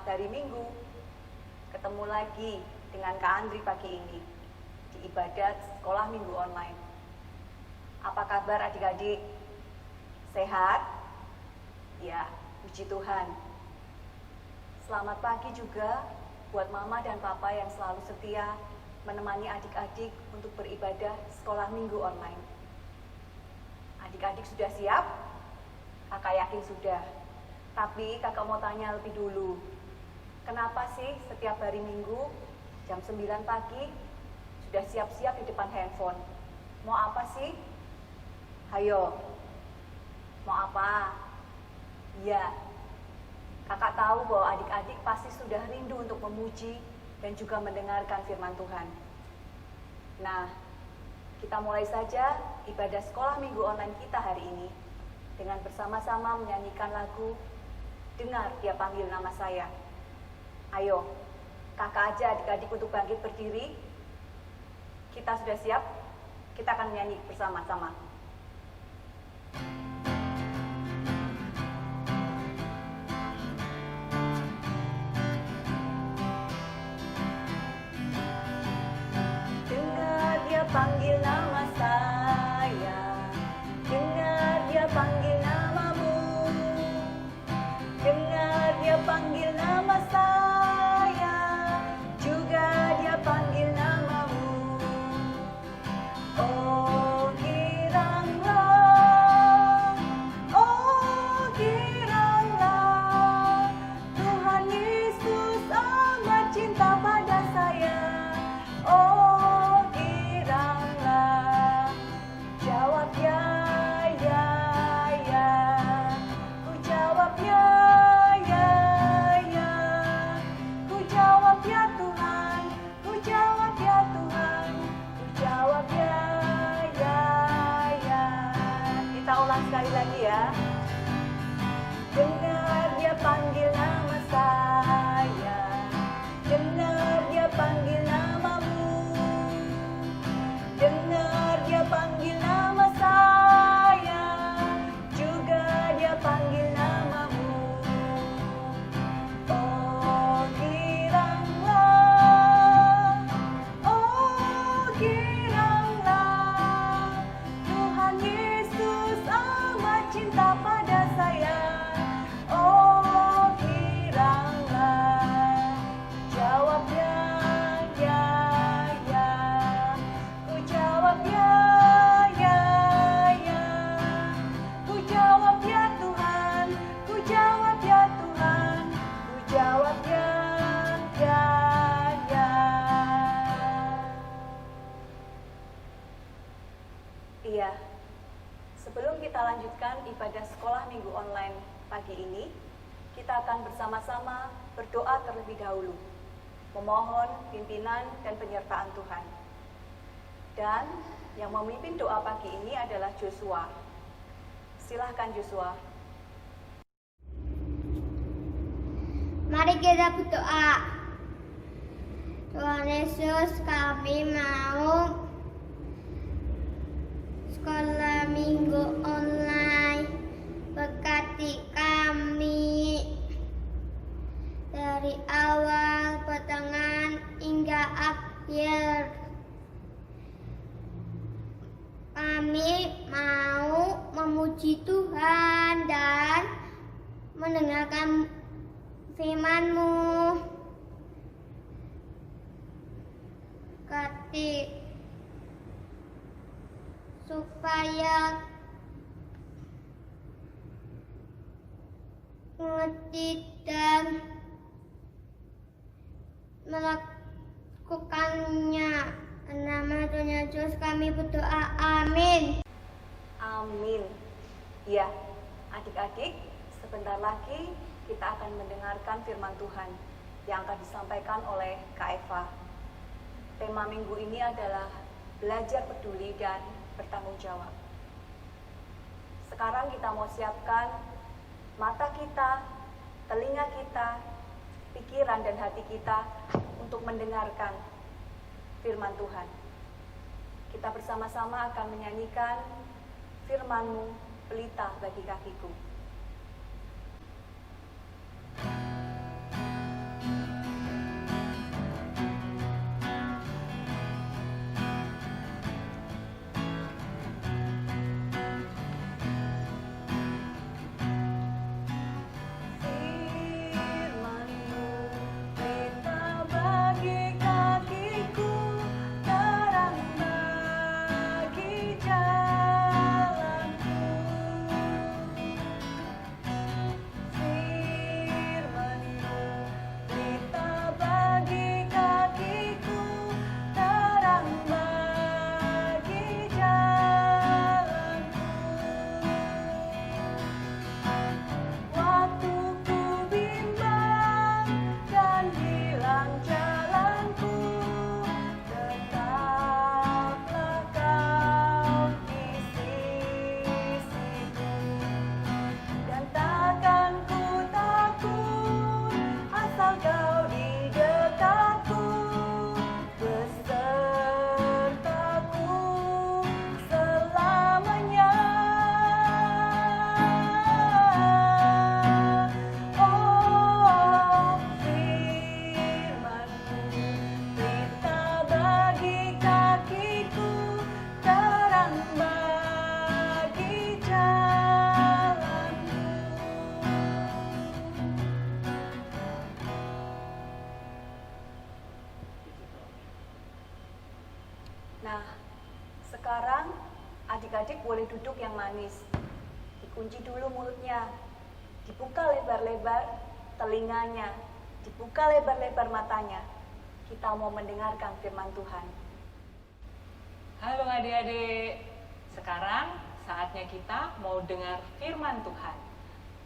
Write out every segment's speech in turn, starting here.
hari Minggu, ketemu lagi dengan Kak Andri pagi ini di ibadat sekolah minggu online. Apa kabar adik-adik? Sehat? Ya, puji Tuhan. Selamat pagi juga buat mama dan papa yang selalu setia menemani adik-adik untuk beribadah sekolah minggu online. Adik-adik sudah siap? Kakak yakin sudah. Tapi kakak mau tanya lebih dulu. Kenapa sih setiap hari Minggu jam 9 pagi sudah siap-siap di depan handphone? Mau apa sih? Hayo. Mau apa? Iya. Kakak tahu bahwa adik-adik pasti sudah rindu untuk memuji dan juga mendengarkan firman Tuhan. Nah, kita mulai saja ibadah sekolah minggu online kita hari ini dengan bersama-sama menyanyikan lagu Dengar Dia Panggil Nama Saya. Ayo, kakak aja adik-adik untuk bangkit berdiri. Kita sudah siap? Kita akan menyanyi bersama-sama. Dengar Dia panggil nama saya, dengar Dia panggil namamu, dengar Dia panggil nama saya, juga Dia panggil namamu. Oh giranglah, Tuhan Yesus amat cinta pada saya. Oh giranglah, jawab ya, ku jawab ya, ku jawab ya Tuhan, ku jawab ya Tuhan, ku jawab ya. Kita ulang sekali lagi ya. Dengar Dia panggil nama saya, dengar Dia panggil namamu, dengar Dia panggil nama saya, juga Dia panggil namamu. Oh giranglah, Tuhan Yesus amat cinta pada saya. Oh giranglah, jawab ya, ku jawab ya, ku jawab ya Tuhan, ku jawab ya Tuhan, ku jawab ya. Iya, sebelum kita lanjutkan ibadah sekolah minggu online pagi ini, kita akan bersama-sama berdoa terlebih dahulu, memohon pimpinan dan penyertaan Tuhan. Dan yang memimpin doa pagi ini adalah Joshua. Silahkan Joshua. Mari kita berdoa. Tuhan Yesus, kami mau sekolah minggu online. Berkati kami dari awal, pertengahan hingga akhir. Kami mau memuji Tuhan dan mendengarkan firman-Mu. Berkati supaya mengerti dan melakukannya. Nama Tuhan Yesus kami berdoa. Amin. Amin. Ya, adik-adik, sebentar lagi kita akan mendengarkan firman Tuhan yang akan disampaikan oleh Kak Eva. Tema minggu ini adalah belajar peduli dan bertanggung jawab. Sekarang kita mau siapkan mata kita, telinga kita, pikiran dan hati kita untuk mendengarkan firman Tuhan. Kita bersama-sama akan menyanyikan firman-Mu, pelita bagi kakiku. Nah, sekarang adik-adik boleh duduk yang manis. Dikunci dulu mulutnya, dibuka lebar-lebar telinganya, dibuka lebar-lebar matanya. Kita mau mendengarkan firman Tuhan. Halo adik-adik, sekarang saatnya kita mau dengar firman Tuhan.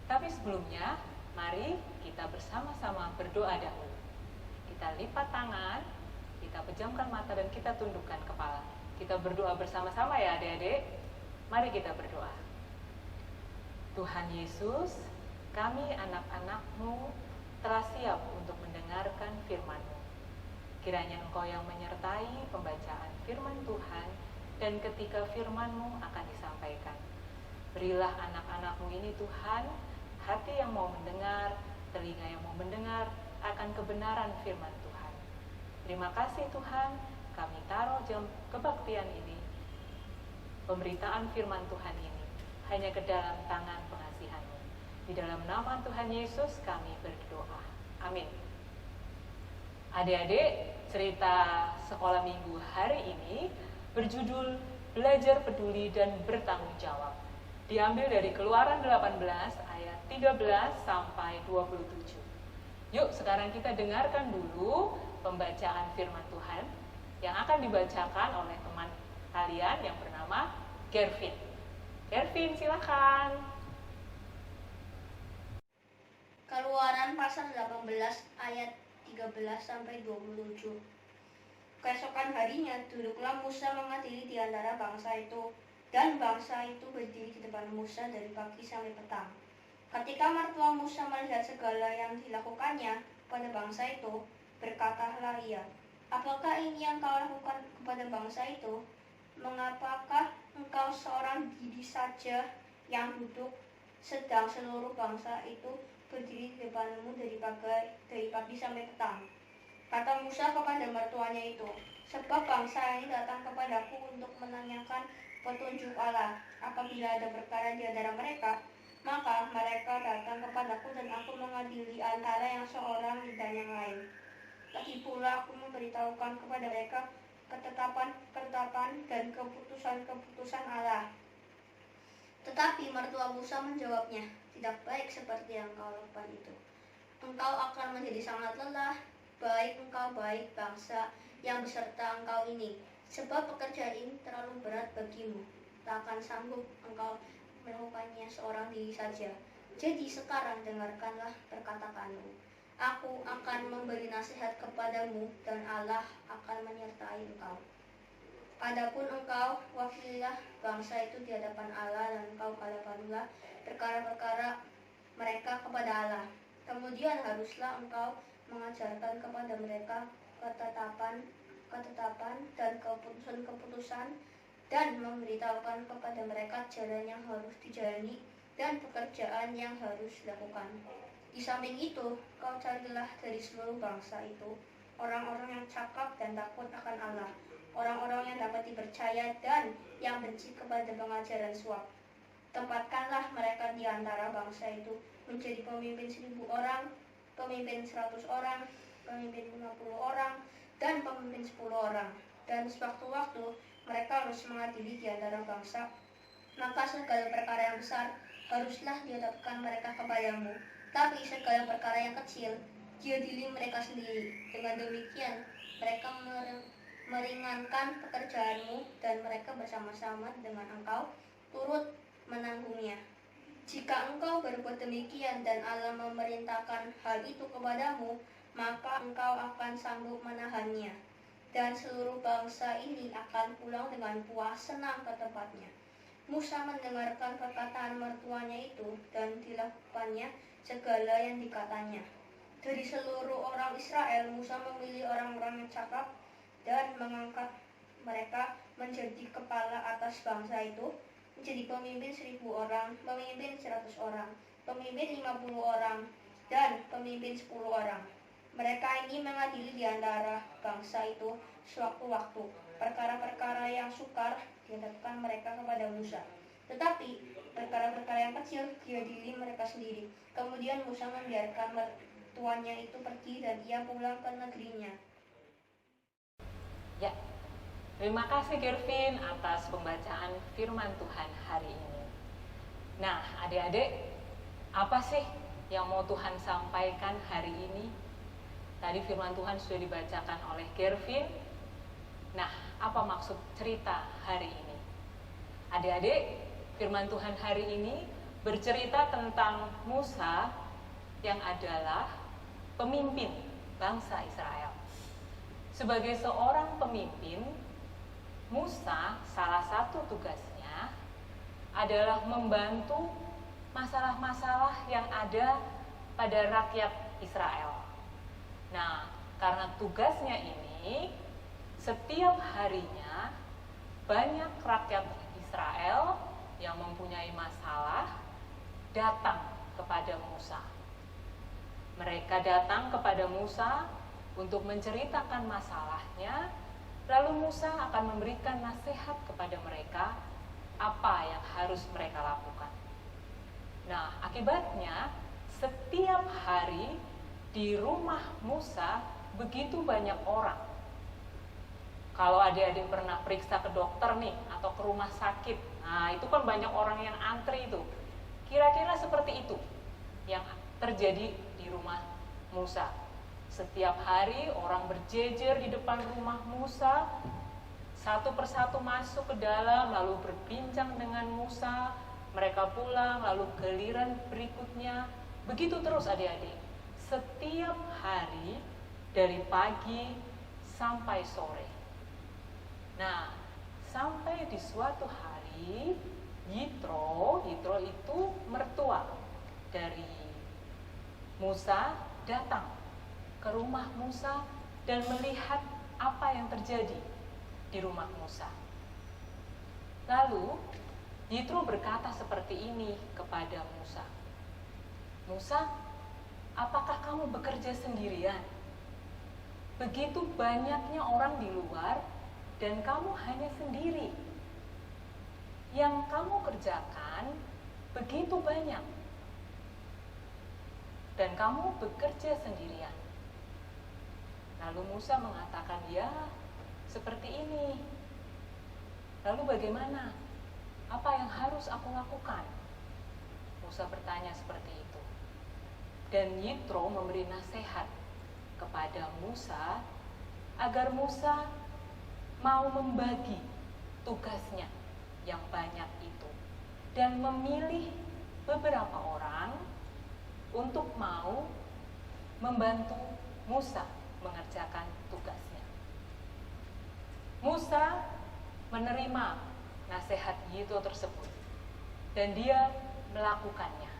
Tapi sebelumnya, mari kita bersama-sama berdoa dahulu. Kita lipat tangan, kita pejamkan mata dan kita tundukkan kepala. Kita berdoa bersama-sama ya adik-adik. Mari kita berdoa. Tuhan Yesus, kami anak-anak-Mu telah siap untuk mendengarkan firman-Mu. Kiranya Engkau yang menyertai pembacaan firman Tuhan dan ketika firman-Mu akan disampaikan. Berilah anak-anak-Mu ini Tuhan, hati yang mau mendengar, telinga yang mau mendengar akan kebenaran firman Tuhan. Terima kasih Tuhan, kami taruh jam kebaktian ini, pemberitaan firman Tuhan ini, hanya ke dalam tangan pengasihan-Mu. Di dalam nama Tuhan Yesus kami berdoa. Amin. Adik-adik, cerita sekolah minggu hari ini berjudul Belajar Peduli dan Bertanggung Jawab. Diambil dari Keluaran 18 ayat 13 sampai 27. Yuk sekarang kita dengarkan dulu pembacaan firman Tuhan yang akan dibacakan oleh teman kalian yang bernama Gervin. Gervin, silakan. Keluaran pasal 18 ayat 13 sampai 27. Keesokan harinya duduklah Musa mengadili di antara bangsa itu, dan bangsa itu berdiri di depan Musa dari pagi sampai petang. Ketika mertua Musa melihat segala yang dilakukannya pada bangsa itu, berkatalah ia, "Apakah ini yang kau lakukan kepada bangsa itu? Mengapakah engkau seorang diri saja yang duduk, sedang seluruh bangsa itu berdiri di depanmu dari pagi sampai petang?" Kata Musa kepada mertuanya itu, "Sebab bangsa ini datang kepadaku untuk menanyakan petunjuk Allah. Apabila ada perkara di antara mereka, maka mereka datang kepadaku dan aku mengadili antara yang seorang dan yang lain. Lagi pula aku memberitahukan kepada mereka ketetapan-ketetapan dan keputusan-keputusan Allah." Tetapi mertua Musa menjawabnya, "Tidak baik seperti yang kau lakukan itu. Engkau akan menjadi sangat lelah, baik engkau baik bangsa yang beserta engkau ini, sebab pekerjaan ini terlalu berat bagimu. Tak akan sanggup engkau melakukannya seorang diri saja. Jadi sekarang dengarkanlah perkataanku. Aku akan memberi nasihat kepadamu dan Allah akan menyertai engkau. Adapun engkau, wakililah bangsa itu di hadapan Allah dan engkau katakanlah perkara-perkara mereka kepada Allah. Kemudian haruslah engkau mengajarkan kepada mereka ketetapan dan keputusan-keputusan dan memberitahukan kepada mereka jalan yang harus dijalani dan pekerjaan yang harus dilakukan. Di samping itu, kau carilah dari seluruh bangsa itu orang-orang yang cakap dan takut akan Allah, orang-orang yang dapat dipercaya dan yang benci kepada pengajaran suap. Tempatkanlah mereka di antara bangsa itu menjadi pemimpin 1.000 orang, pemimpin 100 orang, pemimpin 50 orang, dan pemimpin 10 orang. Dan sewaktu-waktu mereka harus mengadili di antara bangsa. Maka segala perkara yang besar haruslah dihadapkan mereka kepadamu. Tapi segala perkara yang kecil, diadili mereka sendiri. Dengan demikian, mereka meringankan pekerjaanmu dan mereka bersama-sama dengan engkau turut menanggungnya. Jika engkau berbuat demikian dan Allah memerintahkan hal itu kepadamu, maka engkau akan sanggup menahannya. Dan seluruh bangsa ini akan pulang dengan puas senang ke tempatnya. Musa mendengarkan perkataan mertuanya itu dan dilakukannya segala yang dikatanya. Dari seluruh orang Israel, Musa memilih orang-orang yang cakap dan mengangkat mereka menjadi kepala atas bangsa itu, menjadi pemimpin 1.000 orang, pemimpin 100 orang, pemimpin 50 orang, dan pemimpin 10 orang. Mereka ini mengadili di antara bangsa itu sewaktu-waktu perkara-perkara yang sukar dihadapkan mereka kepada Musa. Tetapi perkara-perkara yang kecil diadili mereka sendiri. Kemudian Musa membiarkan mertuanya itu pergi dan ia pulang ke negerinya. Ya, Terima kasih Gervin atas pembacaan firman Tuhan hari ini. Nah, adik-adik, apa sih yang mau Tuhan sampaikan hari ini? Tadi firman Tuhan sudah dibacakan oleh Gervin. Nah, apa maksud cerita hari ini? Adik-adik, firman Tuhan hari ini bercerita tentang Musa yang adalah pemimpin bangsa Israel. Sebagai seorang pemimpin, Musa salah satu tugasnya adalah membantu masalah-masalah yang ada pada rakyat Israel. Nah, karena tugasnya ini, setiap harinya banyak rakyat Israel yang mempunyai masalah datang kepada Musa. Mereka datang kepada Musa untuk menceritakan masalahnya, lalu Musa akan memberikan nasihat kepada mereka apa yang harus mereka lakukan. Nah, akibatnya setiap hari di rumah Musa begitu banyak orang. Kalau adik-adik pernah periksa ke dokter nih, atau ke rumah sakit, nah itu kan banyak orang yang antri itu. Kira-kira seperti itu yang terjadi di rumah Musa. Setiap hari orang berjejer di depan rumah Musa, satu persatu masuk ke dalam, lalu berbincang dengan Musa. Mereka pulang, lalu giliran berikutnya. Begitu terus adik-adik. Setiap hari dari pagi sampai sore. Nah, sampai di suatu hari, Yitro itu mertua dari Musa datang ke rumah Musa dan melihat apa yang terjadi di rumah Musa. Lalu Yitro berkata seperti ini kepada Musa. Musa, apakah kamu bekerja sendirian? Begitu banyaknya orang di luar dan kamu hanya sendiri. Yang kamu kerjakan begitu banyak. Dan kamu bekerja sendirian. Lalu Musa mengatakan, ya, seperti ini. Lalu bagaimana? Apa yang harus aku lakukan? Musa bertanya seperti itu. Dan Yitro memberi nasihat kepada Musa agar Musa mau membagi tugasnya yang banyak itu dan memilih beberapa orang untuk mau membantu Musa mengerjakan tugasnya. Musa menerima nasihat Yitro tersebut dan dia melakukannya.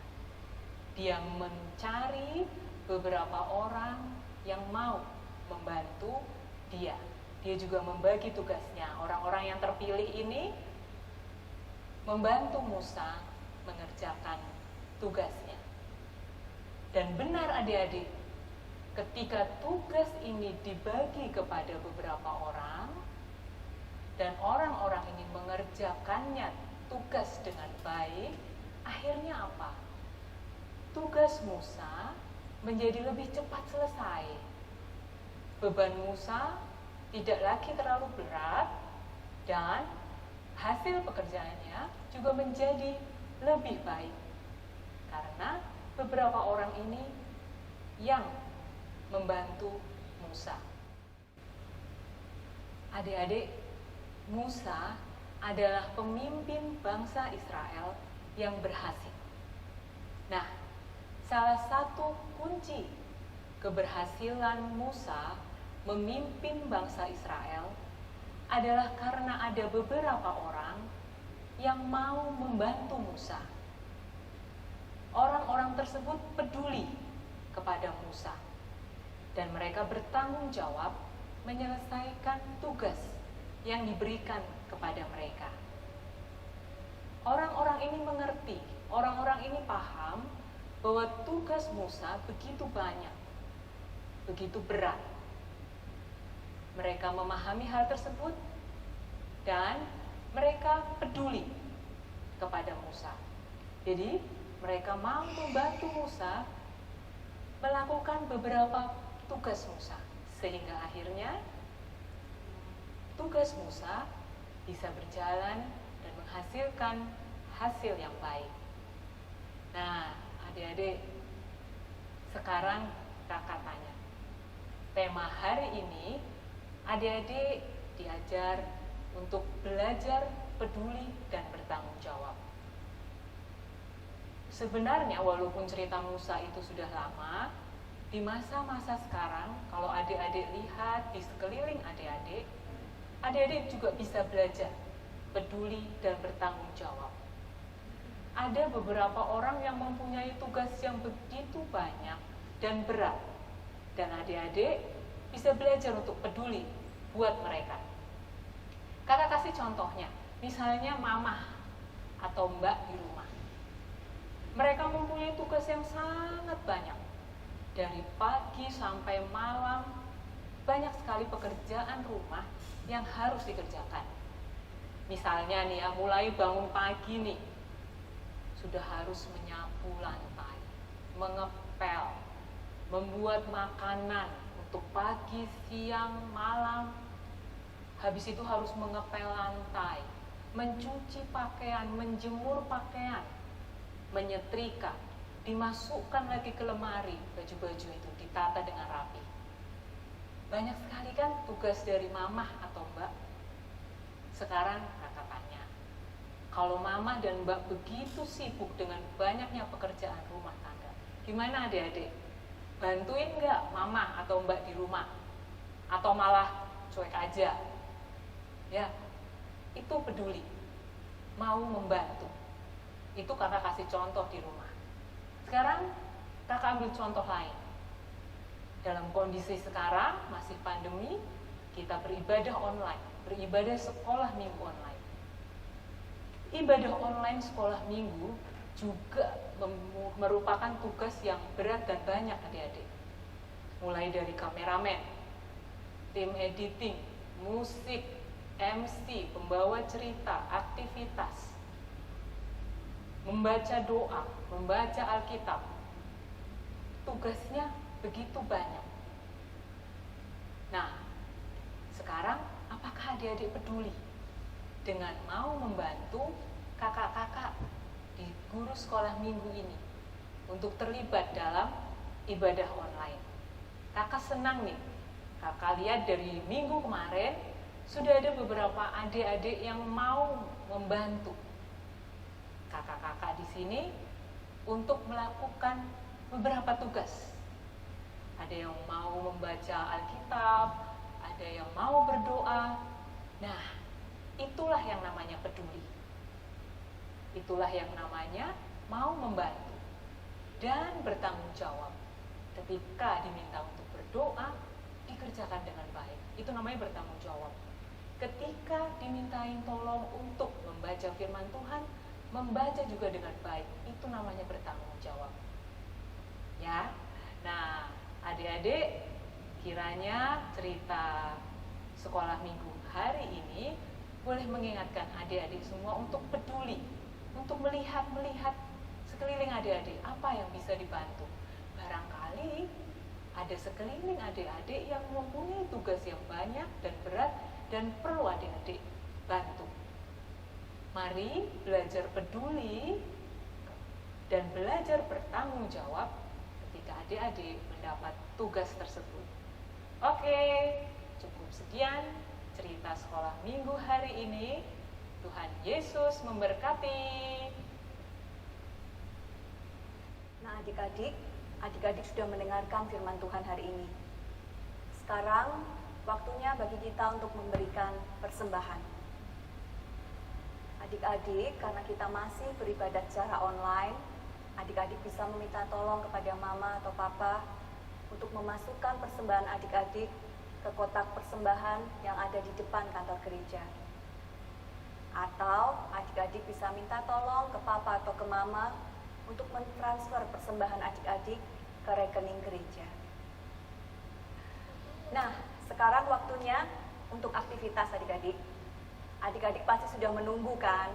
Dia mencari beberapa orang yang mau membantu dia. Dia juga membagi tugasnya. Orang-orang yang terpilih ini membantu Musa mengerjakan tugasnya. Dan benar adik-adik, ketika tugas ini dibagi kepada beberapa orang, dan orang-orang ini mengerjakannya tugas dengan baik, akhirnya apa? Tugas Musa menjadi lebih cepat selesai. Beban Musa tidak lagi terlalu berat, dan hasil pekerjaannya juga menjadi lebih baik. Karena beberapa orang ini yang membantu Musa. Adik-adik, Musa adalah pemimpin bangsa Israel yang berhasil. Nah, salah satu kunci keberhasilan Musa memimpin bangsa Israel adalah karena ada beberapa orang yang mau membantu Musa. Orang-orang tersebut peduli kepada Musa dan mereka bertanggung jawab menyelesaikan tugas yang diberikan kepada mereka. Orang-orang ini mengerti, orang-orang ini paham bahwa tugas Musa begitu banyak, begitu berat. Mereka memahami hal tersebut dan mereka peduli kepada Musa. Jadi mereka mau membantu Musa melakukan beberapa tugas Musa, sehingga akhirnya tugas Musa bisa berjalan dan menghasilkan hasil yang baik. Nah, adik-adik, sekarang kakak tanya. Tema hari ini, adik-adik diajar untuk belajar peduli dan bertanggung jawab. Sebenarnya walaupun cerita Musa itu sudah lama, di masa-masa sekarang, kalau adik-adik lihat di sekeliling adik-adik, adik-adik juga bisa belajar peduli dan bertanggung jawab. Ada beberapa orang yang mempunyai tugas yang begitu banyak dan berat, dan adik-adik bisa belajar untuk peduli buat mereka. Kakak kasih contohnya, misalnya mamah atau mbak di rumah. Mereka mempunyai tugas yang sangat banyak. Dari pagi sampai malam, banyak sekali pekerjaan rumah yang harus dikerjakan. Misalnya nih ya, mulai bangun pagi nih, sudah harus menyapu lantai, mengepel, membuat makanan untuk pagi, siang, malam. Habis itu harus mengepel lantai, mencuci pakaian, menjemur pakaian, menyetrika, dimasukkan lagi ke lemari, baju-baju itu ditata dengan rapi. Banyak sekali kan tugas dari mamah atau mbak. Sekarang kakak tanya, kalau mama dan mbak begitu sibuk dengan banyaknya pekerjaan rumah tangga, gimana adik-adik? Bantuin nggak mama atau mbak di rumah? Atau malah cuek aja? Ya, itu peduli, mau membantu. Itu kakak kasih contoh di rumah. Sekarang kakak ambil contoh lain. Dalam kondisi sekarang masih pandemi, kita beribadah online, beribadah sekolah minggu online. Ibadah online sekolah minggu juga merupakan tugas yang berat dan banyak adik-adik. Mulai dari kameramen, tim editing, musik, MC, pembawa cerita, aktivitas, membaca doa, membaca Alkitab. Tugasnya begitu banyak. Nah, sekarang apakah adik-adik peduli dengan mau membantu kakak-kakak di guru sekolah minggu ini untuk terlibat dalam ibadah online? Kakak senang nih, kakak lihat dari minggu kemarin sudah ada beberapa adik-adik yang mau membantu kakak-kakak di sini untuk melakukan beberapa tugas. Ada yang mau membaca Alkitab, ada yang mau berdoa. Nah, itulah yang namanya peduli. Itulah yang namanya mau membantu dan bertanggung jawab. Ketika diminta untuk berdoa, dikerjakan dengan baik. Itu namanya bertanggung jawab. Ketika dimintain tolong untuk membaca firman Tuhan, membaca juga dengan baik, itu namanya bertanggung jawab. Ya, nah adik-adik, kiranya cerita sekolah minggu hari ini boleh mengingatkan adik-adik semua untuk peduli, untuk melihat sekeliling adik-adik apa yang bisa dibantu. Barangkali ada sekeliling adik-adik yang mempunyai tugas yang banyak dan berat dan perlu adik-adik bantu. Mari belajar peduli dan belajar bertanggung jawab ketika adik-adik mendapat tugas tersebut. Oke, cukup sekian cerita sekolah minggu hari ini. Tuhan Yesus memberkati. Nah, adik-adik sudah mendengarkan firman Tuhan hari ini. Sekarang waktunya bagi kita untuk memberikan persembahan. Adik-adik, karena kita masih beribadah secara online, adik-adik bisa meminta tolong kepada mama atau papa untuk memasukkan persembahan adik-adik ke kotak persembahan yang ada di depan kantor gereja. Atau adik-adik bisa minta tolong ke papa atau ke mama untuk mentransfer persembahan adik-adik ke rekening gereja. Nah, sekarang waktunya untuk aktivitas adik-adik. Adik-adik pasti sudah menunggu kan?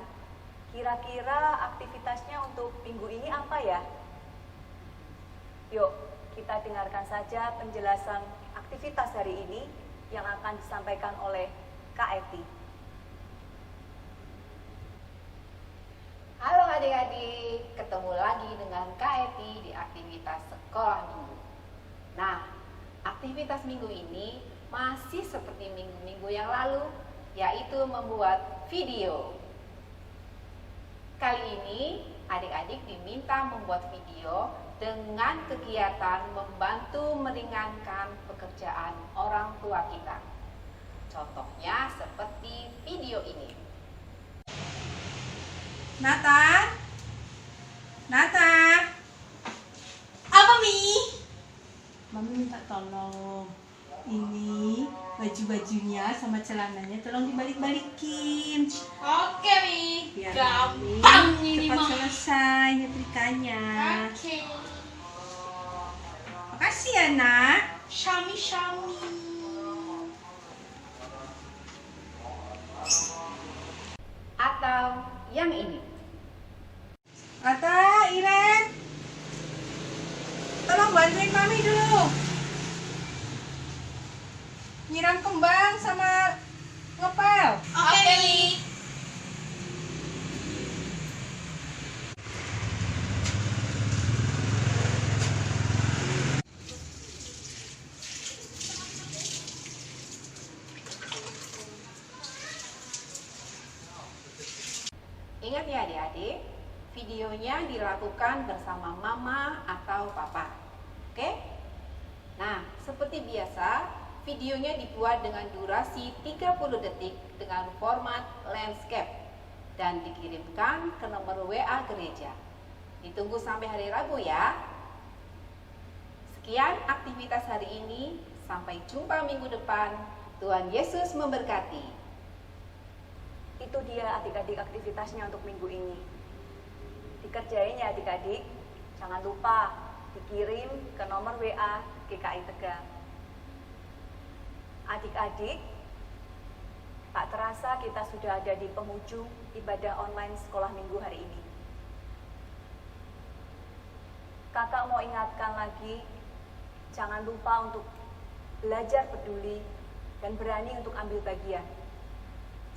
Kira-kira aktivitasnya untuk minggu ini apa ya? Yuk, kita dengarkan saja penjelasan aktivitas hari ini yang akan disampaikan oleh Kak Eti. Halo adik-adik, ketemu lagi dengan Kak Eti di aktivitas sekolah minggu. Nah, aktivitas minggu ini masih seperti minggu-minggu yang lalu, yaitu membuat video. Kali ini adik-adik diminta membuat video dengan kegiatan membantu meringankan pekerjaan orang tua kita. Contohnya seperti video ini. Nata, apa Mi? Mami minta tolong. Ini baju-bajunya sama celananya tolong dibalik-balikin. Oke, Mi. Biar Gampang Mami ini, cepat Mama. selesai nyetrikanya. Oke. Makasih ya, Nak. Shami. Atau yang ini. Nata, Iren, tolong bantuin Mami dulu. Nyiram kembang sama ngepel. Oke, Mi. Ingat ya adik-adik, videonya dilakukan bersama mama atau papa. Oke? Nah, seperti biasa, videonya dibuat dengan durasi 30 detik dengan format landscape dan dikirimkan ke nomor WA gereja. Ditunggu sampai hari Rabu ya. Sekian aktivitas hari ini, sampai jumpa minggu depan. Tuhan Yesus memberkati. Itu dia adik-adik aktivitasnya untuk minggu ini. Dikerjain ya adik-adik. Jangan lupa dikirim ke nomor WA GKI Tegal. Adik-adik, tak terasa kita sudah ada di penghujung ibadah online sekolah minggu hari ini. Kakak mau ingatkan lagi, jangan lupa untuk belajar peduli dan berani untuk ambil bagian,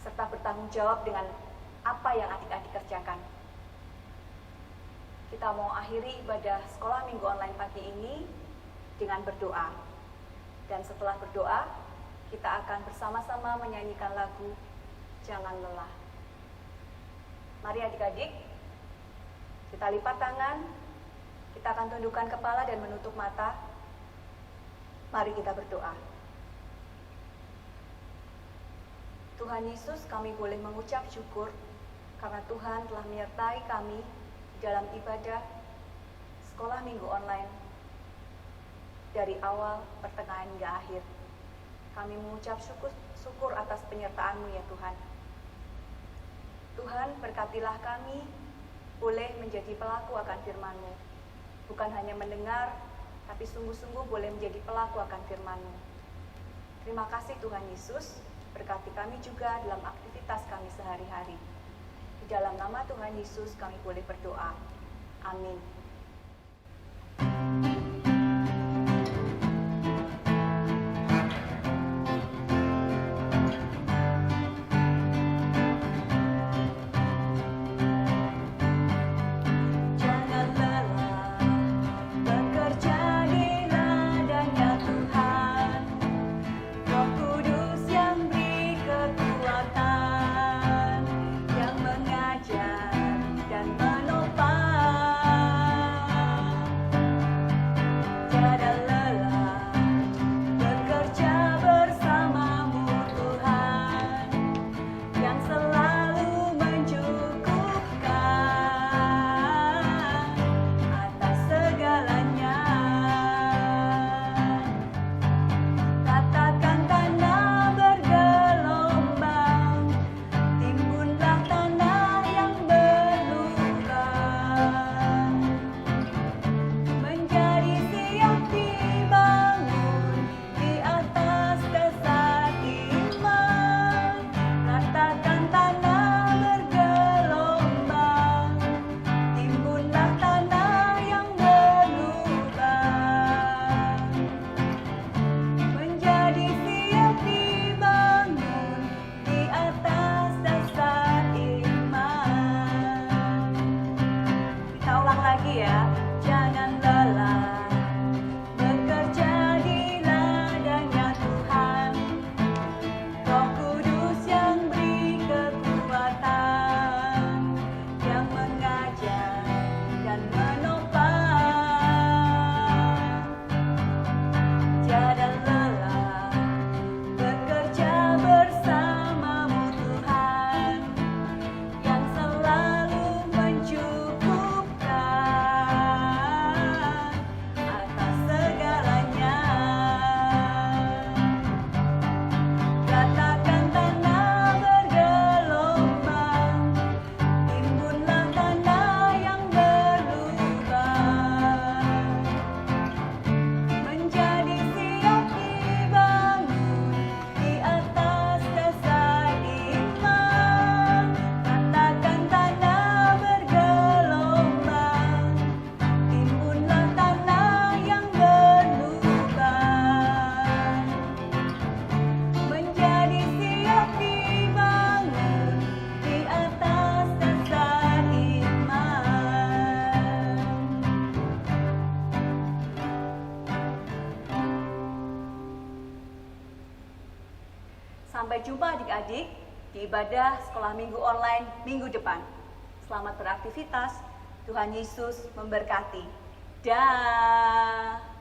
serta bertanggung jawab dengan apa yang adik-adik kerjakan. Kita mau akhiri ibadah sekolah minggu online pagi ini dengan berdoa. Dan setelah berdoa, kita akan bersama-sama menyanyikan lagu Jangan Lelah. Mari adik-adik, kita lipat tangan, kita akan tundukkan kepala dan menutup mata. Mari kita berdoa. Tuhan Yesus, kami boleh mengucap syukur karena Tuhan telah menyertai kami di dalam ibadah sekolah minggu online dari awal, pertengahan hingga akhir. Kami mengucap syukur atas penyertaan-Mu ya Tuhan. Tuhan, berkatilah kami boleh menjadi pelaku akan firman-Mu. Bukan hanya mendengar, tapi sungguh-sungguh boleh menjadi pelaku akan firman-Mu. Terima kasih Tuhan Yesus. Berkati kami juga dalam aktivitas kami sehari-hari. Di dalam nama Tuhan Yesus kami boleh berdoa. Amin. Jangan lelah bekerja di ladang-Nya Tuhan. Roh Kudus yang beri kekuatan, yang mengajar dan menopang. Sampai jumpa adik-adik di ibadah sekolah minggu online minggu depan. Selamat beraktivitas. Tuhan Yesus memberkati. Dah.